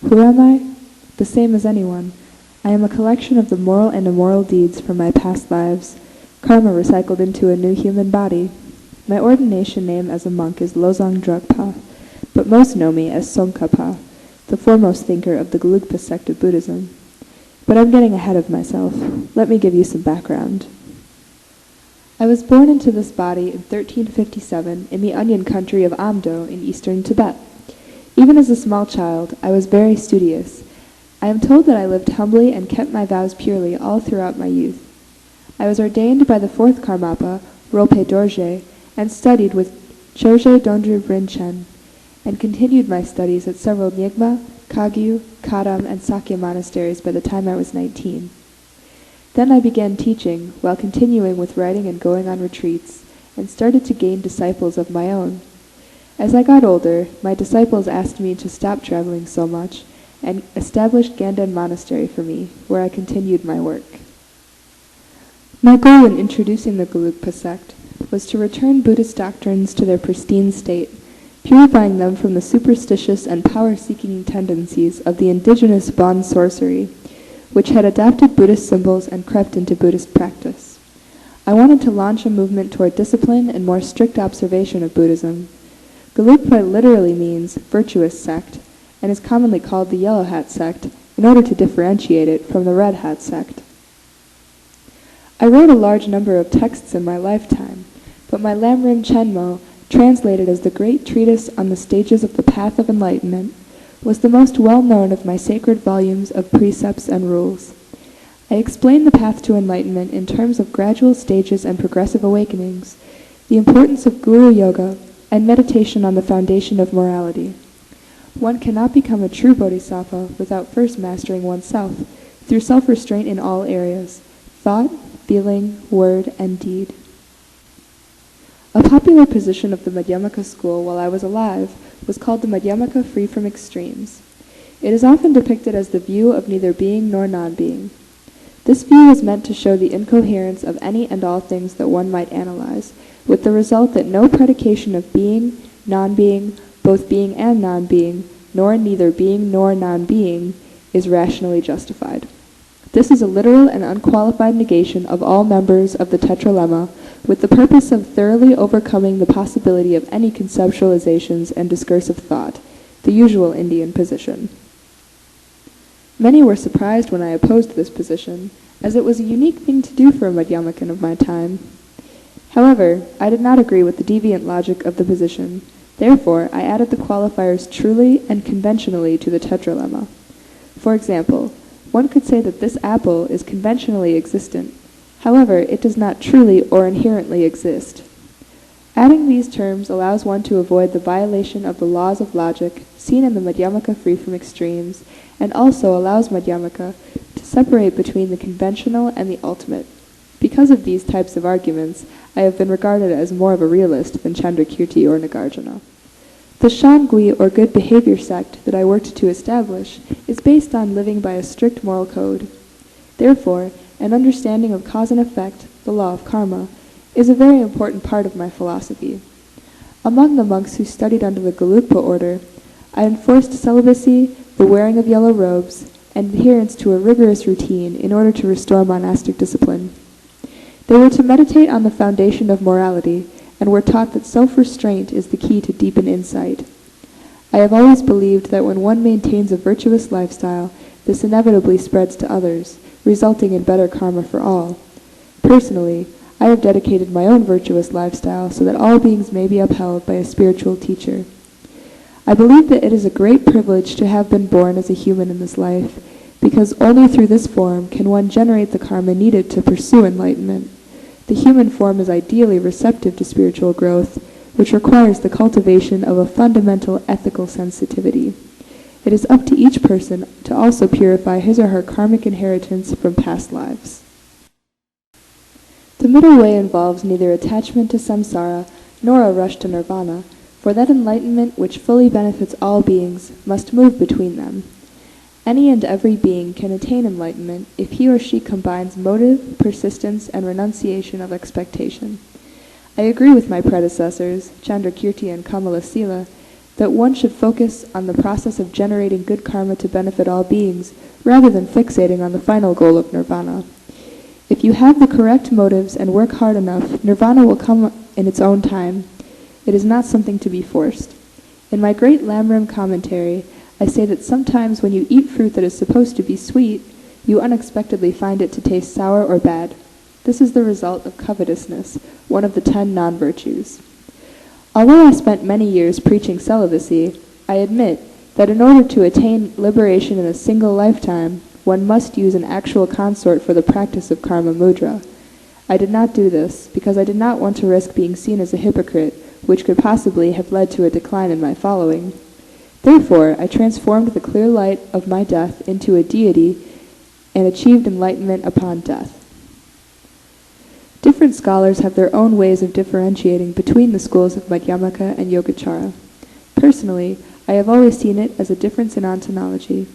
Who am I? The same as anyone. I am a collection of the moral and immoral deeds from my past lives, karma recycled into a new human body. My ordination name as a monk is Dge-lugs-pa, but most know me as Tsong kha, the foremost thinker of the Gelukpa sect of Buddhism. But I'm getting ahead of myself. Let me give you some background. I was born into this body in 1357 in the onion country of Amdo in eastern Tibet. Even as a small child, I was very studious. I am told that I lived humbly and kept my vows purely all throughout my youth. I was ordained by the fourth Karmapa, Rilpe Dorje, and studied with Choje Dondru Rinchen, and continued my studies at several Nyingma, Kagyus, Kadam, and Sakya monasteries by the time I was 19. Then I began teaching, while continuing with writing and going on retreats, and started to gain disciples of my own. As I got older, my disciples asked me to stop traveling so much, and established Ganden Monastery for me, where I continued my work. My goal in introducing the Gelukpa sect was to return Buddhist doctrines to their pristine state, purifying them from the superstitious and power-seeking tendencies of the indigenous Bon sorcery, which had adopted Buddhist symbols and crept into Buddhist practice. I wanted to launch a movement toward discipline and more strict observation of Buddhism. Gelukpa literally means virtuous sect, and is commonly called the Yellow Hat sect in order to differentiate it from the Red Hat sect. I wrote a large number of texts in my lifetime, but my Lamrim Chenmo, translated as the Great Treatise on the Stages of the Path of Enlightenment, was the most well-known of my sacred volumes of precepts and rules. I explained the path to enlightenment in terms of gradual stages and progressive awakenings, the importance of guru yoga, and meditation on the foundation of morality. One cannot become a true bodhisattva without first mastering oneself through self-restraint in all areas, thought, feeling, word, and deed. A popular position of the Madhyamaka school while I was alive was called the Madhyamaka free from extremes. It is often depicted as the view of neither being nor non-being. This view is meant to show the incoherence of any and all things that one might analyze, with the result that no predication of being, non-being, both being and non-being, nor neither being nor non-being, is rationally justified. This is a literal and unqualified negation of all members of the Tetralemma, with the purpose of thoroughly overcoming the possibility of any conceptualizations and discursive thought, the usual Indian position. Many were surprised when I opposed this position, as it was a unique thing to do for a Madhyamikan of my time. However, I did not agree with the deviant logic of the position. Therefore, I added the qualifiers truly and conventionally to the Tetralemma. For example, one could say that this apple is conventionally existent. However, it does not truly or inherently exist. Adding these terms allows one to avoid the violation of the laws of logic seen in the Madhyamaka free from extremes, and also allows Madhyamaka to separate between the conventional and the ultimate. Because of these types of arguments, I have been regarded as more of a realist than Chandrakirti or Nagarjuna. The Shangui, or good behavior sect, that I worked to establish is based on living by a strict moral code. Therefore, an understanding of cause and effect, the law of karma, is a very important part of my philosophy. Among the monks who studied under the Gelukpa order, I enforced celibacy, the wearing of yellow robes, and adherence to a rigorous routine in order to restore monastic discipline. They were to meditate on the foundation of morality, and were taught that self-restraint is the key to deepen insight. I have always believed that when one maintains a virtuous lifestyle, this inevitably spreads to others, resulting in better karma for all. Personally, I have dedicated my own virtuous lifestyle so that all beings may be upheld by a spiritual teacher. I believe that it is a great privilege to have been born as a human in this life, because only through this form can one generate the karma needed to pursue enlightenment. The human form is ideally receptive to spiritual growth, which requires the cultivation of a fundamental ethical sensitivity. It is up to each person to also purify his or her karmic inheritance from past lives. The middle way involves neither attachment to samsara nor a rush to nirvana, for that enlightenment which fully benefits all beings must move between them. Any and every being can attain enlightenment if he or she combines motive, persistence, and renunciation of expectation. I agree with my predecessors, Chandrakirti and Kamalasila, that one should focus on the process of generating good karma to benefit all beings, rather than fixating on the final goal of nirvana. If you have the correct motives and work hard enough, nirvana will come in its own time. It is not something to be forced. In my great Lamrim commentary, I say that sometimes when you eat fruit that is supposed to be sweet, you unexpectedly find it to taste sour or bad. This is the result of covetousness, one of the 10 non-virtues. Although I spent many years preaching celibacy, I admit that in order to attain liberation in a single lifetime, one must use an actual consort for the practice of karma mudra. I did not do this because I did not want to risk being seen as a hypocrite, which could possibly have led to a decline in my following. Therefore, I transformed the clear light of my death into a deity and achieved enlightenment upon death. Different scholars have their own ways of differentiating between the schools of Madhyamaka and Yogacara. Personally, I have always seen it as a difference in ontology.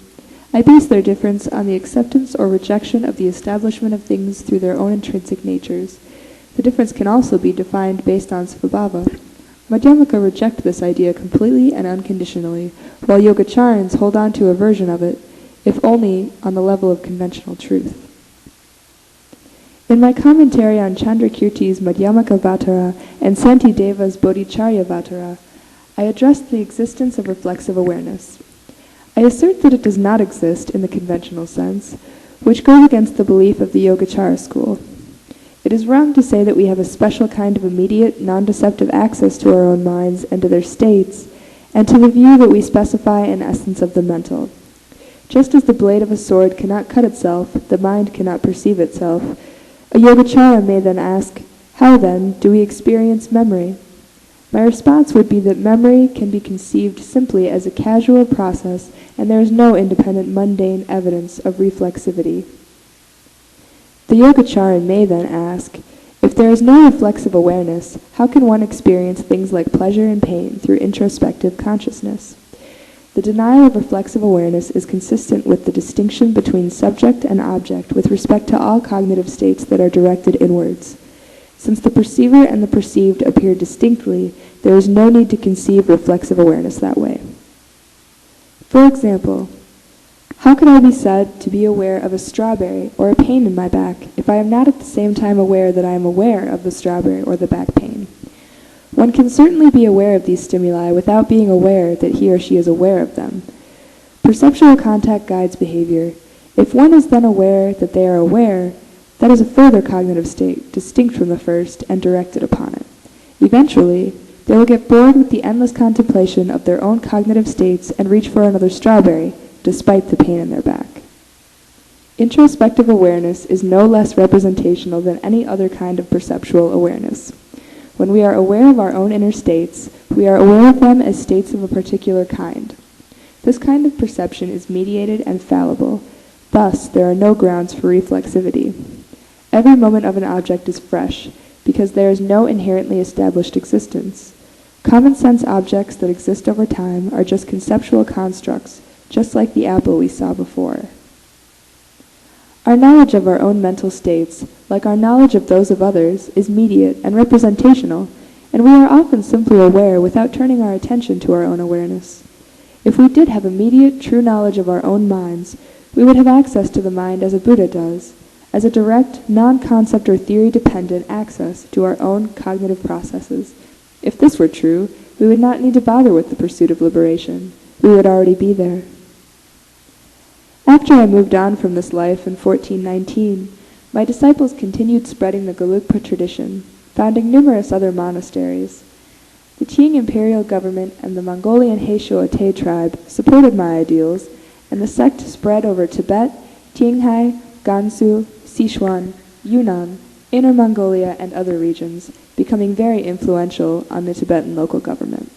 I base their difference on the acceptance or rejection of the establishment of things through their own intrinsic natures. The difference can also be defined based on Svabhāva. Madhyamaka reject this idea completely and unconditionally, while Yogacarans hold on to a version of it, if only on the level of conventional truth. In my commentary on Chandrakirti's Madhyamaka Vatara and Santideva's Bodhicharya Vatara, I addressed the existence of reflexive awareness. I assert that it does not exist in the conventional sense, which goes against the belief of the Yogacara school. It is wrong to say that we have a special kind of immediate, non-deceptive access to our own minds and to their states, and to the view that we specify an essence of the mental. Just as the blade of a sword cannot cut itself, the mind cannot perceive itself, a Yogacara may then ask, how then do we experience memory? My response would be that memory can be conceived simply as a casual process, and there is no independent mundane evidence of reflexivity. The Yogacara may then ask, if there is no reflexive awareness, how can one experience things like pleasure and pain through introspective consciousness? The denial of reflexive awareness is consistent with the distinction between subject and object with respect to all cognitive states that are directed inwards. Since the perceiver and the perceived appear distinctly, there is no need to conceive reflexive awareness that way. For example, how could I be said to be aware of a strawberry or a pain in my back if I am not at the same time aware that I am aware of the strawberry or the back pain? One can certainly be aware of these stimuli without being aware that he or she is aware of them. Perceptual contact guides behavior. If one is then aware that they are aware, that is a further cognitive state, distinct from the first and directed upon it. Eventually, they will get bored with the endless contemplation of their own cognitive states and reach for another strawberry, despite the pain in their back. Introspective awareness is no less representational than any other kind of perceptual awareness. When we are aware of our own inner states, we are aware of them as states of a particular kind. This kind of perception is mediated and fallible. Thus, there are no grounds for reflexivity. Every moment of an object is fresh, because there is no inherently established existence. Common sense objects that exist over time are just conceptual constructs, just like the apple we saw before. Our knowledge of our own mental states, like our knowledge of those of others, is mediate and representational, and we are often simply aware without turning our attention to our own awareness. If we did have immediate, true knowledge of our own minds, we would have access to the mind as a Buddha does, as a direct, non-concept or theory-dependent access to our own cognitive processes. If this were true, we would not need to bother with the pursuit of liberation. We would already be there. After I moved on from this life in 1419, my disciples continued spreading the Gelukpa tradition, founding numerous other monasteries. The Qing imperial government and the Mongolian He-Shuo-Te tribe supported my ideals, and the sect spread over Tibet, Qinghai, Gansu, Sichuan, Yunnan, Inner Mongolia, and other regions, becoming very influential on the Tibetan local government.